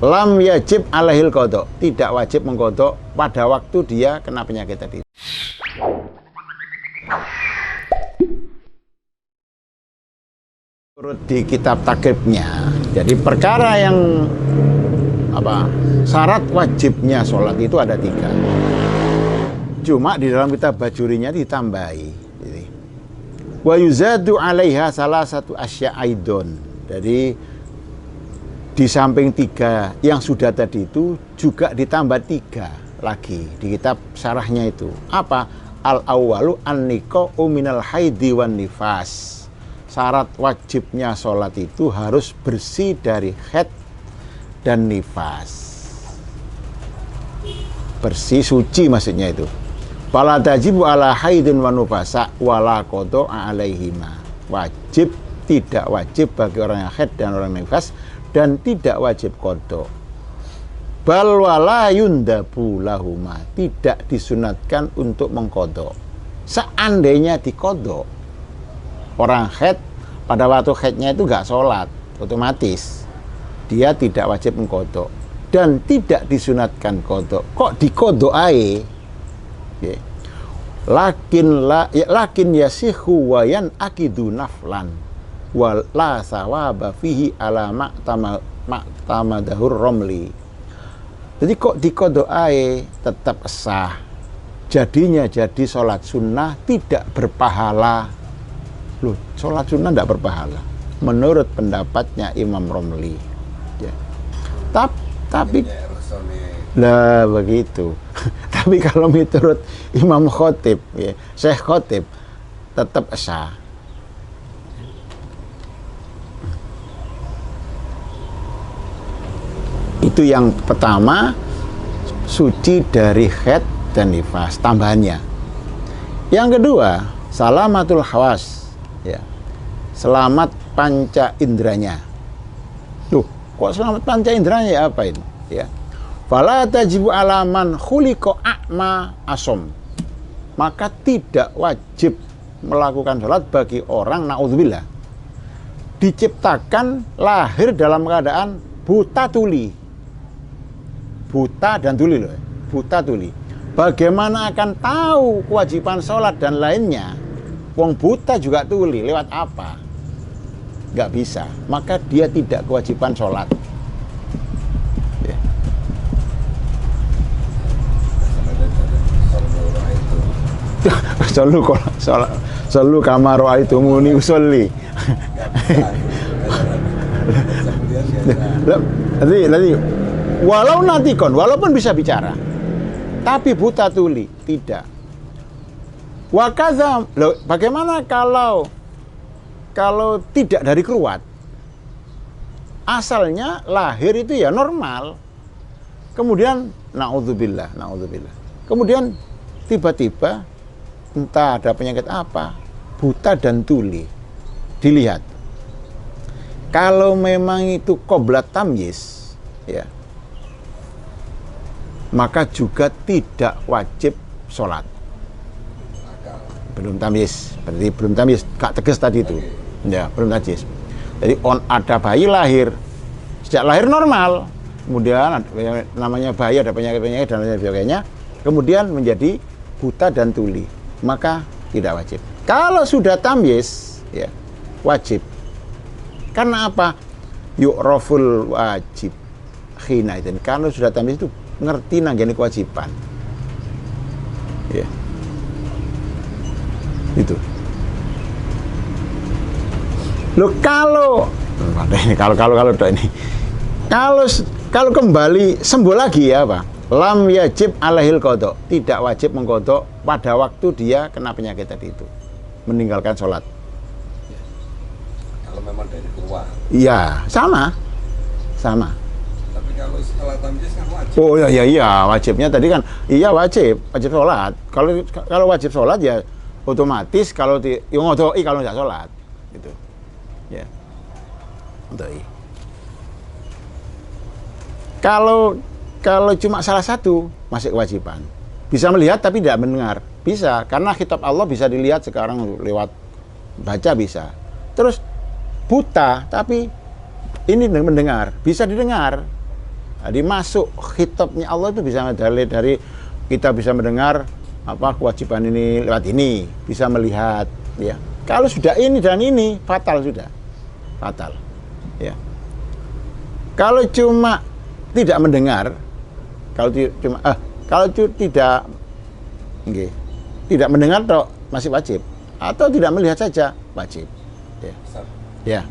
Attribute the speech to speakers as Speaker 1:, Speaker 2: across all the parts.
Speaker 1: lam yajib alaihil qadha, tidak wajib mengqadha pada waktu dia kena penyakit tadi. Menurut di kitab takribnya, jadi perkara yang syarat wajibnya sholat itu ada 3. Cuma di dalam kitab bajurinya ditambahi. Wa yuzadu 'alaiha salah satu asya aidon. Jadi di samping 3 yang sudah tadi itu juga ditambah 3 lagi di kitab syarahnya itu. Apa? Al-awwalu an-niqa'u minal haidi wan nifas. Syarat wajibnya sholat itu harus bersih dari haid dan nifas. Bersih, suci maksudnya itu. Fala tajibu ala haidin wa nufasa wala qadha alaihima. Wajib, tidak wajib bagi orang yang haid dan orang nifas, dan tidak wajib qadha. Bal wala yundabu lahuma, tidak disunatkan untuk mengqadha. Seandainya diqadha, orang haid pada waktu haidnya itu nggak sholat, otomatis dia tidak wajib mengqadha dan tidak disunatkan qadha. Kok diqadha ae? Lakin yasihu wa akidu naflan wala sawaba fihi ala ma'tamadahur romli. Jadi kok diqadha ae tetap sah, jadinya jadi sholat sunnah tidak berpahala. Loh, sholat sunnah tidak berpahala menurut pendapatnya Imam Romli ya. Tapi lah begitu. Tapi kalau menurut Imam Khotib ya, Syekh Khotib tetap sah. Itu yang pertama, suci dari haid dan nifas, tambahannya. Yang kedua, salamatul hawas ya, selamat panca indranya. Tuh, kok selamat panca indranya ya, apa ini ya? Fala tajibu alaman khuliqa a'ma asom, maka tidak wajib melakukan sholat bagi orang naudzubillah diciptakan lahir dalam keadaan buta tuli. Buta dan tuli loh, buta tuli. Bagaimana akan tahu kewajiban sholat dan lainnya? Wong buta juga tuli, lewat apa? Nggak bisa, maka dia tidak kewajiban sholat. Ya. Solu kamaro itu muni usolli. Nanti walaupun bisa bicara, tapi buta tuli tidak. Wakaza, bagaimana kalau tidak dari keruat? Asalnya lahir itu ya normal. Kemudian naudzubillah. Kemudian tiba-tiba entah ada penyakit apa, buta dan tuli. Dilihat. Kalau memang itu qoblat tamyiz ya, maka juga tidak wajib sholat. Belum tamyiz, berarti belum tamyiz, gak tegas tadi itu ya, belum tamyiz. Jadi ada bayi lahir, sejak lahir normal, kemudian namanya bayi ada penyakit-penyakit dan lain sebagainya, kemudian menjadi buta dan tuli, maka tidak wajib. Kalau sudah tamyiz ya, wajib. Karena apa? Yu'raful wajib khina itu, kalau sudah tamyiz itu ngerti nanggani kewajiban ya. Itu loh, kalau kembali sembuh lagi ya apa? Lam yajib alaihil qadha, tidak wajib mengqadha pada waktu dia kena penyakit tadi itu, meninggalkan sholat.
Speaker 2: Kalau memang dari keluar.
Speaker 1: Iya, sama.
Speaker 2: Tapi kalau setelah tamyiz kan wajib.
Speaker 1: Oh iya, wajibnya tadi kan iya wajib sholat. Kalau wajib sholat ya otomatis kalau ngodoi kalau nggak sholat gitu ya. Kalau cuma salah satu masih kewajiban. Bisa melihat tapi tidak mendengar, bisa, karena kitab Allah bisa dilihat sekarang lewat baca bisa. Terus buta tapi ini mendengar, bisa didengar. Jadi masuk khitabnya Allah itu bisa dari kita bisa mendengar apa kewajiban ini lewat ini, bisa melihat ya. Kalau sudah ini dan ini fatal sudah. Fatal. Ya. Kalau cuma tidak mendengar, kalau tidak tidak mendengar toh masih wajib, atau tidak melihat saja wajib. Ya. Ya.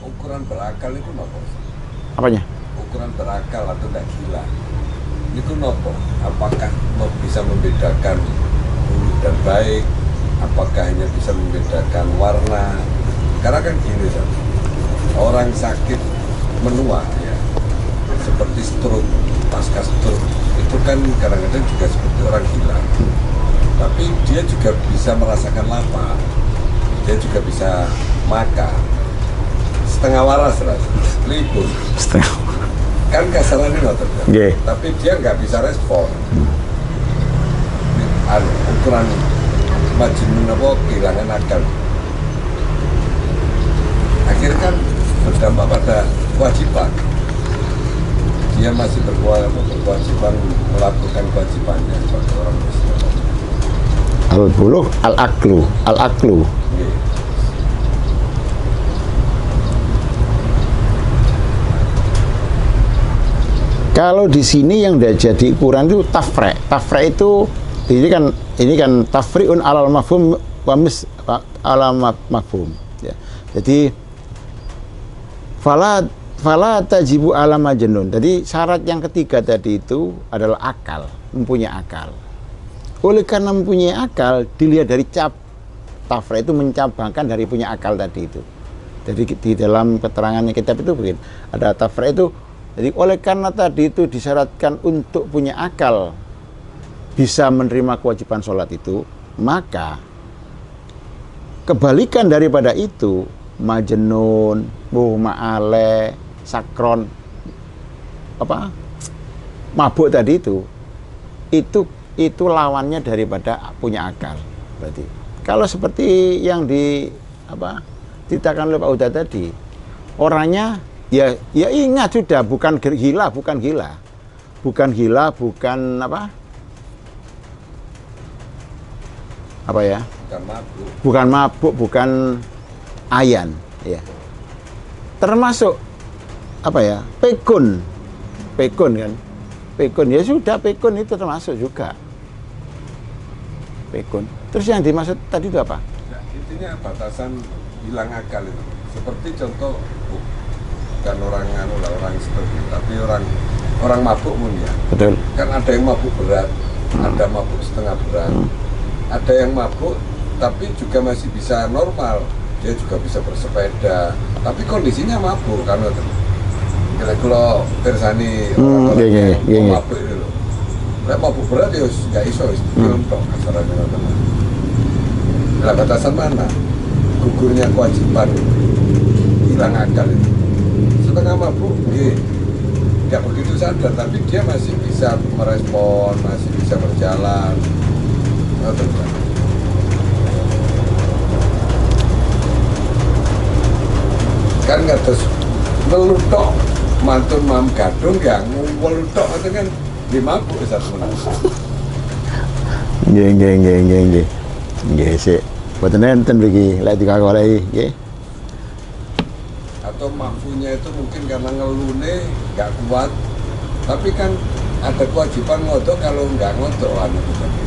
Speaker 2: Ukuran berakal itu apa?
Speaker 1: Apanya?
Speaker 2: Ukuran berakal atau tidak gila itu nopo? Apakah bisa membedakan buruk dan baik? Apakah hanya bisa membedakan warna? Karena kan gini, orang sakit menua ya, seperti stroke, pasca stroke itu kan kadang-kadang juga seperti orang gila, tapi dia juga bisa merasakan lapar, dia juga bisa makan setengah waras lah, libur
Speaker 1: setengah
Speaker 2: kan kasarannya nonton,
Speaker 1: yeah.
Speaker 2: Tapi dia nggak bisa respon. Ukuran majnun apa kehilangan akal, akhirnya kan berdampak pada kewajiban. Dia masih berkewajiban melakukan kewajibannya sebagai orang Muslim.
Speaker 1: Al-buluh al-aklu
Speaker 2: Yeah.
Speaker 1: Kalau di sini yang jadi ukuran itu tafre itu ini kan tafriun alal mafhum wa mis alal mafhum ya. Jadi fala tajibu ala majnun. Jadi syarat yang ketiga tadi itu adalah akal, mempunyai akal. Oleh karena mempunyai akal, dilihat dari cap tafre itu mencabangkan dari punya akal tadi itu. Jadi di dalam keterangannya kitab itu begini, ada tafre itu. Jadi oleh karena tadi itu disyaratkan untuk punya akal bisa menerima kewajiban sholat itu, maka kebalikan daripada itu majnun, ma'ale, sakron, mabuk tadi itu lawannya daripada punya akal. Berarti kalau seperti yang diceritakan oleh Pak Uda tadi, orangnya ya ingat sudah, bukan gila, bukan bukan mabuk, bukan ayan ya, termasuk pekun ya sudah, pekun itu termasuk juga pekun. Terus yang dimaksud tadi itu apa?
Speaker 2: Nah, intinya batasan hilang akal itu seperti contoh bukan orang seperti, tapi orang mabuk pun ya. Betul. Kan ada yang mabuk berat, ada mabuk setengah berat, ada yang mabuk tapi juga masih bisa normal, dia juga bisa bersepeda, tapi kondisinya mabuk kan. Kalau tersani orang yang mabuk itu loh, mabuk berat ya nggak iso, nyontok kasarannya. Nah, batasan mana gugurnya kewajiban hilang akal itu? Setengah mabuk, tidak begitu sadar, tapi dia masih bisa merespon, masih bisa berjalan. Kan nggak terus melutok mantun mam gadung yang melutok itu kan di mabuk satu menang.
Speaker 1: Nggih sik. Boten enten iki lek dikakoni nggih.
Speaker 2: Atau mampunya itu mungkin karena ngelune nggak kuat, tapi kan ada kewajiban ngodok, kalau nggak ngodok itu tadi.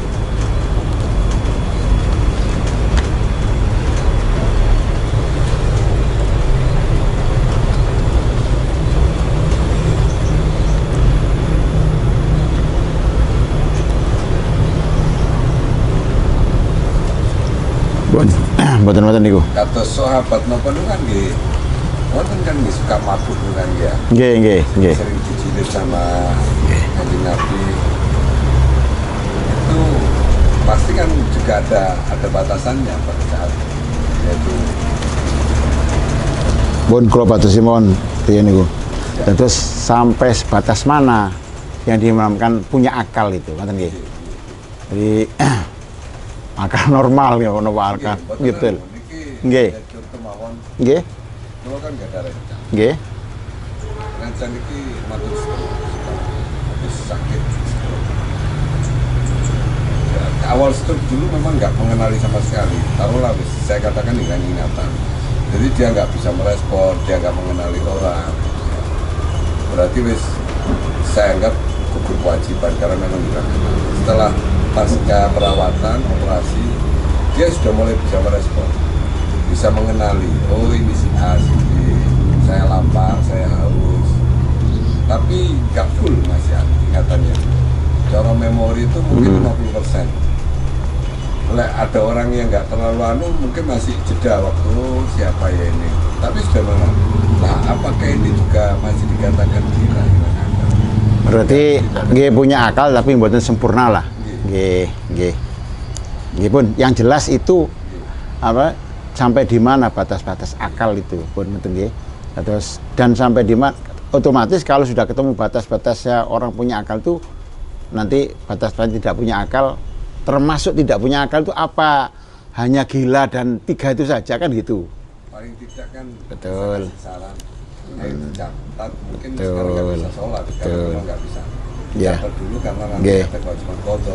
Speaker 1: Boten niku.
Speaker 2: Kata sahabat napa niku kan nggih. Wonten kan nggih suka mabuk kan ya.
Speaker 1: Nggih.
Speaker 2: Sering dicilih sama Kanjeng Nabi. Itu pasti kan juga ada batasannya pada saat yaitu.
Speaker 1: Bon kula batasi mawon piye niku. Terus sampai sebatas mana yang diimamkan punya akal itu, ngoten nggih. Jadi akal normal ya ono akal gitu. Nggih.
Speaker 2: Contoh mawon.
Speaker 1: Nggih.
Speaker 2: Kalau kan enggak ada rencana.
Speaker 1: Nggih.
Speaker 2: macan ini matur habis sakit. Ya, awal stroke dulu memang nggak mengenali sama sekali. Taruhlah, saya katakan hilang ingatan. Jadi dia nggak bisa merespon, dia nggak mengenali orang. Berarti saya anggap gugur kewajiban karena memang hilang ingatan. Setelah pasca perawatan, operasi, dia sudah mulai bisa merespon, bisa mengenali, oh ini si A, si B, saya lapar, saya haus. Tapi nggak full masih ingatannya. Cara memori itu mungkin 50%. Ada orang yang nggak terlalu mungkin masih jeda waktu siapa ya ini. Tapi sudah memang. Nah, apakah ini juga masih dikatakan gila?
Speaker 1: Berarti dia punya akal tapi buatan sempurna lah. Nggih pun yang jelas itu apa sampai di mana batas-batas akal itu pun betul nggih. Terus dan sampai di mana otomatis kalau sudah ketemu batas-batasnya orang punya akal tuh nanti batas-batas tidak punya akal, termasuk tidak punya akal itu apa? Hanya gila dan 3 itu saja kan gitu.
Speaker 2: Paling tidak kan
Speaker 1: betul.
Speaker 2: Saran, dicatat mungkin sekarang nggak bisa sholat, karena memang nggak bisa.
Speaker 1: Ya.
Speaker 2: Dulu karena nanti ada kewajiban qadha.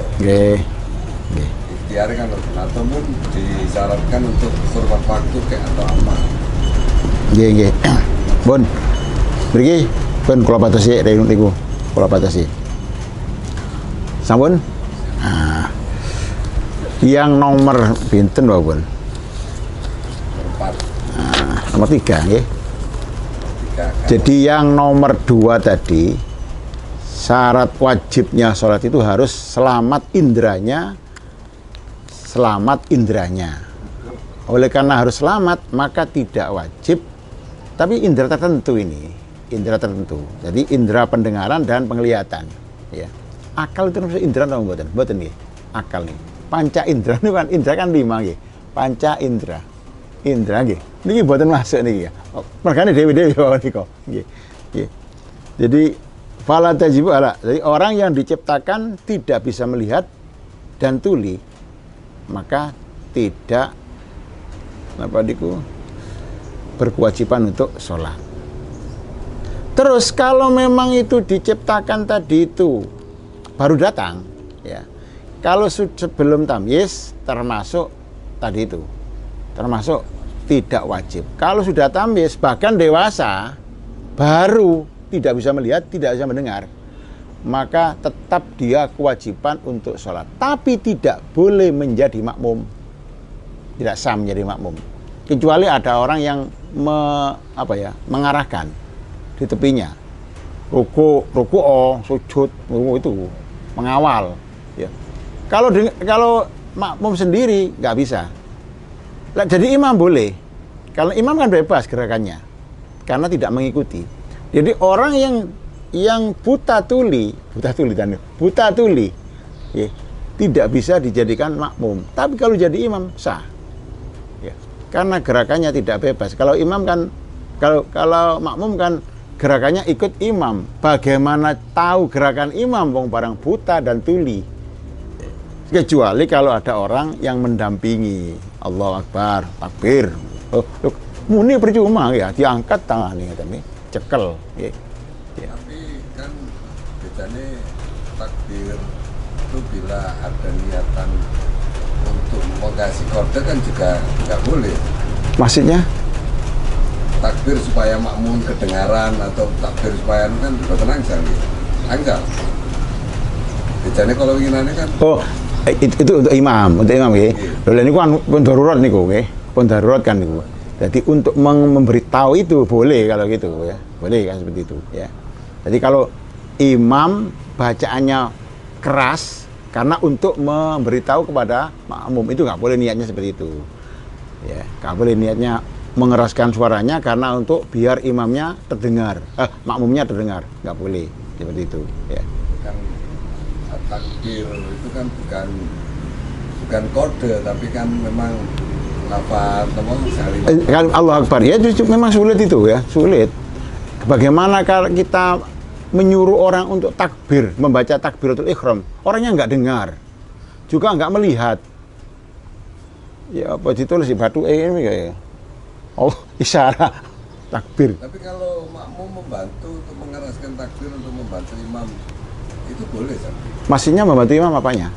Speaker 2: Ikhtiar kan ataupun disyaratkan untuk kurban waktu kayak atau apa.
Speaker 1: Nggih. Bon. Mriki pun kula batasi niku. Kula batasi. Sampun? Nah. Yang nomor pinten Pak Bun? Nomor 3 nggih. Jadi yang nomor 2 tadi syarat wajibnya sholat itu harus selamat indranya. Oleh karena harus selamat, maka tidak wajib. Tapi indera tertentu ini, indera tertentu. Jadi indera pendengaran dan penglihatan. Ya. Akal itu maksud indera atau mboten? Mboten nggih. Akal nih. Panca indera ini kan indera kan 5 nggih. Panca indera. Indra nggih. Niki mboten masuk niki ya. Mergane dewe-dewe niku. Nggih. Jadi fala tajibu ala. Jadi orang yang diciptakan tidak bisa melihat dan tuli, maka tidak berkewajiban untuk sholat. Terus kalau memang itu diciptakan tadi itu baru datang, ya. Kalau sebelum tamyiz termasuk tadi itu, termasuk tidak wajib. Kalau sudah tamyiz bahkan dewasa baru tidak bisa melihat, tidak bisa mendengar, maka tetap dia kewajiban untuk sholat. Tapi tidak boleh menjadi makmum. Tidak sah menjadi makmum. Kecuali ada orang yang mengarahkan di tepinya. Ruku, sujud, itu mengawal. Ya. Kalau makmum sendiri nggak bisa. Jadi imam boleh. Kalau imam kan bebas gerakannya, karena tidak mengikuti. Jadi orang yang buta tuli, ya, tidak bisa dijadikan makmum. Tapi kalau jadi imam sah, ya, karena gerakannya tidak bebas. Kalau imam kan, kalau makmum kan gerakannya ikut imam. Bagaimana tahu gerakan imam? Wong barang buta dan tuli. Kecuali kalau ada orang yang mendampingi. Allahu Akbar, takbir. Muni percuma ya, diangkat tangannya tapi cekel. Ya.
Speaker 2: Ya. Tapi kan bedanya takbir itu bila ada niatan untuk mengasih kode kan juga nggak boleh.
Speaker 1: Maksudnya?
Speaker 2: Takbir supaya makmum kedengaran atau takbir supaya kan bukan angsal gitu. Angsal. Bedanya kalau inginannya kan. Oh,
Speaker 1: itu untuk imam ya. Lalu ini kan pun darurat niku nggih. Pun darurat kan niku. Jadi untuk memberitahu itu boleh kalau gitu ya. Boleh kan seperti itu ya. Jadi kalau imam bacaannya keras karena untuk memberitahu kepada makmum itu nggak boleh niatnya seperti itu. Ya, nggak boleh niatnya mengeraskan suaranya karena untuk biar imamnya terdengar, makmumnya terdengar, nggak boleh seperti itu. Ya.
Speaker 2: Kan takbir itu kan bukan kode tapi kan memang lafaz
Speaker 1: kan Allah Akbar ya, memang sulit itu ya, sulit. Bagaimana kalau kita menyuruh orang untuk takbir, membaca takbiratul ihram, orangnya nggak dengar, juga nggak melihat. Ya apa ditulis di batu ini ya. Oh, isyarat. takbir.
Speaker 2: Tapi kalau makmum membantu untuk mengeraskan takbir untuk membantu imam, itu boleh sampai.
Speaker 1: Maksudnya membantu imam apanya?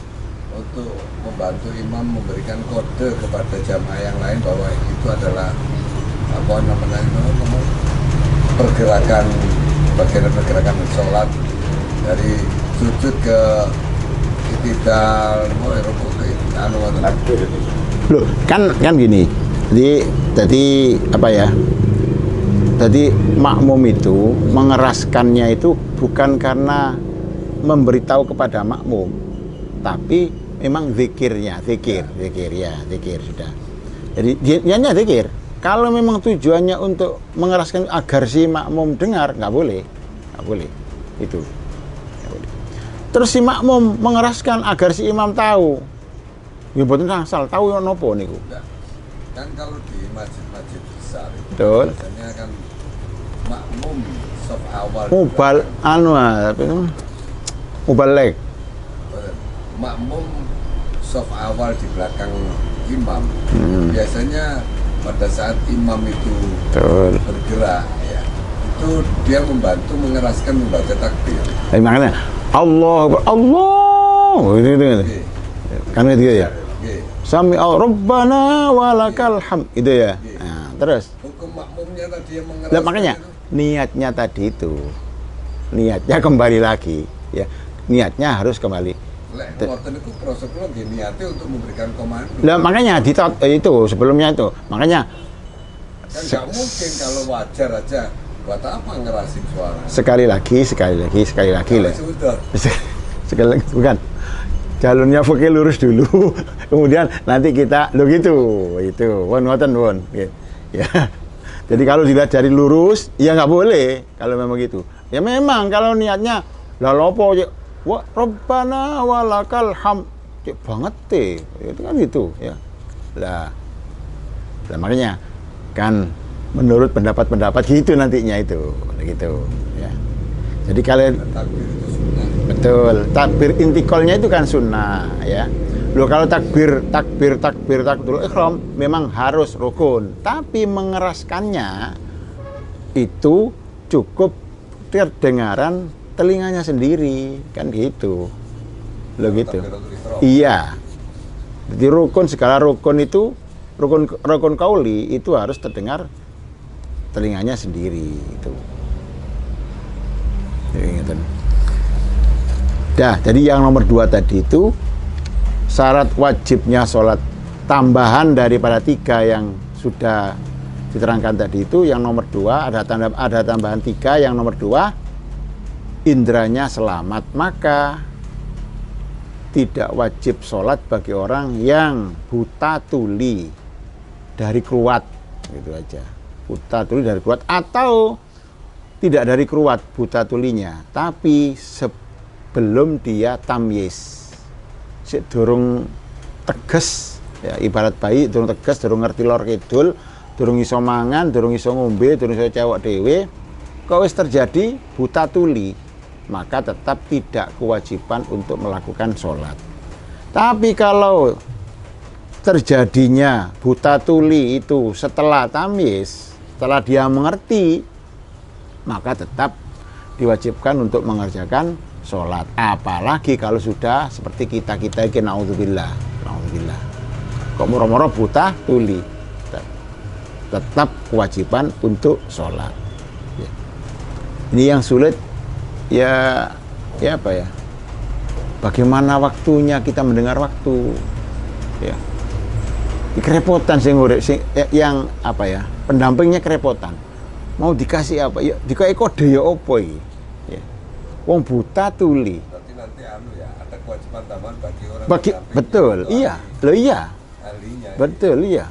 Speaker 2: Untuk membantu imam memberikan kode kepada jamaah yang lain bahwa itu adalah apa namanya pergerakan bagian pergerakan sholat dari sujud ke itidal, rukuk ke takbir.
Speaker 1: Loh, kan gini. Jadi apa ya? Jadi makmum itu mengeraskannya itu bukan karena memberitahu kepada makmum, tapi memang zikir sudah. Jadi dia zikir. Kalau memang tujuannya untuk mengeraskan agar si makmum dengar, nggak boleh. Itu. Nggak boleh. Terus si makmum mengeraskan agar si imam tahu. Ya betul asal tahu yang nopo niku.
Speaker 2: Kan kalau di masjid-masjid besar itu
Speaker 1: betul.
Speaker 2: Biasanya kan makmum saf awal.
Speaker 1: Mubalek.
Speaker 2: Makmum saf awal di belakang imam. Biasanya pada saat imam itu
Speaker 1: betul.
Speaker 2: Bergerak, ya, itu dia membantu mengeraskan membaca takbir.
Speaker 1: Makanya Allah gitu. Kan gitu ya. Sami Rabbana walakal hamd itu ya. Nah, terus
Speaker 2: hukum makmumnya tadi yang mengeraskan.
Speaker 1: Makanya niatnya tadi itu niatnya kembali lagi ya. Niatnya harus kembali.
Speaker 2: Ngoten itu prosedur niatnya untuk memberikan komando.
Speaker 1: Lah makanya itu sebelumnya itu. Makanya
Speaker 2: kan nggak mungkin kalau wajar aja buat apa ngerasin suara.
Speaker 1: Sekali lagi lah. Sekali lagi bukan. Jalurnya pakai lurus dulu. Kemudian nanti kita itu. Ngoten. Ya. Jadi kalau dilihat dari lurus ya nggak boleh kalau memang gitu. Ya memang kalau niatnya lah lopo wa Rabbana walakal hamd banget itu kan gitu ya. Lah makanya kan menurut pendapat gitu nantinya itu gitu ya. Jadi kalian betul takbir intiqalnya itu kan sunnah ya. Loh kalau takbiratul ihram memang harus rukun, tapi mengeraskannya itu cukup terdengaran telinganya sendiri kan gitu. Loh gitu. Iya. Jadi segala rukun itu rukun kauli itu harus terdengar telinganya sendiri itu. Jadi yang nomor 2 tadi itu syarat wajibnya sholat tambahan daripada 3 yang sudah diterangkan tadi itu. Yang nomor 2 ada tambahan 3. Yang nomor 2 indranya selamat, maka tidak wajib sholat bagi orang yang buta tuli dari keruat gitu aja. Buta tuli dari keruat atau tidak dari keruat buta tulinya, tapi sebelum dia tamyiz, durung teges ya, ibarat bayi durung teges, durung ngerti lor kidul, durung iso mangan, durung iso ngombe, durung iso cewek dhewe, kok wis terjadi buta tuli, maka tetap tidak kewajiban untuk melakukan sholat. Tapi kalau terjadinya buta tuli itu setelah tamyiz, setelah dia mengerti, maka tetap diwajibkan untuk mengerjakan sholat. Apalagi kalau sudah seperti kita ini naudzubillah. Kok moro-moro buta tuli, tetap kewajiban untuk sholat. Ini yang sulit ya apa ya? Bagaimana waktunya kita mendengar waktu? Ya. Kerepotan yang apa ya? Pendampingnya kerepotan. Mau dikasih apa? Ya dikasih kode ya opo iki. Ya. Wong buta tuli.
Speaker 2: Berarti nanti ya, ada kewajiban tambahan bagi orang
Speaker 1: betul. Iya. Loh iya.
Speaker 2: Ahlinya.
Speaker 1: Betul iya.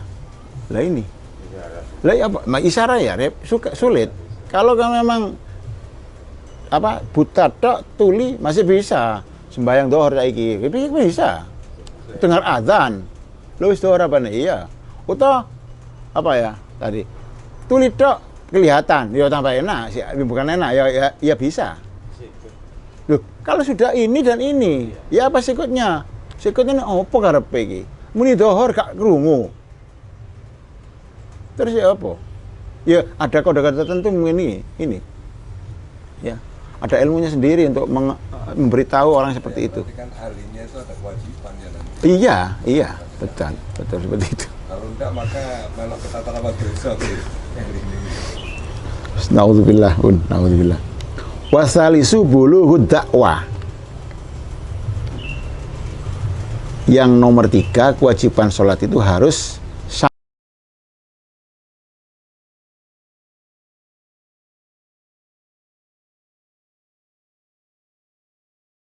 Speaker 1: Lah ini. Lah apa? Isyarat ya sulit. Kalau memang apa buta tok tuli masih bisa sembahyang dohor saiki. Bisa. Dengar azan. Lu wis dohor apa nih? Iya. Uta apa ya tadi? Tuli tok kelihatan, ya tambah enak, bukan enak, ya bisa. Loh, kalau sudah ini dan ini, ya apa sikutnya? Sikutnya apa karepe iki? Muni dohor gak krungu. Terus ya apa? Ya, ada kode-kode tertentu ini. Ya, ada ilmunya sendiri untuk memberitahu orang seperti itu.
Speaker 2: Kan ahlinya itu ada kewajiban ya nanti.
Speaker 1: Iya, betul seperti itu.
Speaker 2: Kalau enggak maka melok ke tata nama dosa.
Speaker 1: Naudzubillah. Wasalisu bulughud dakwah. Yang nomor 3, kewajiban sholat itu harus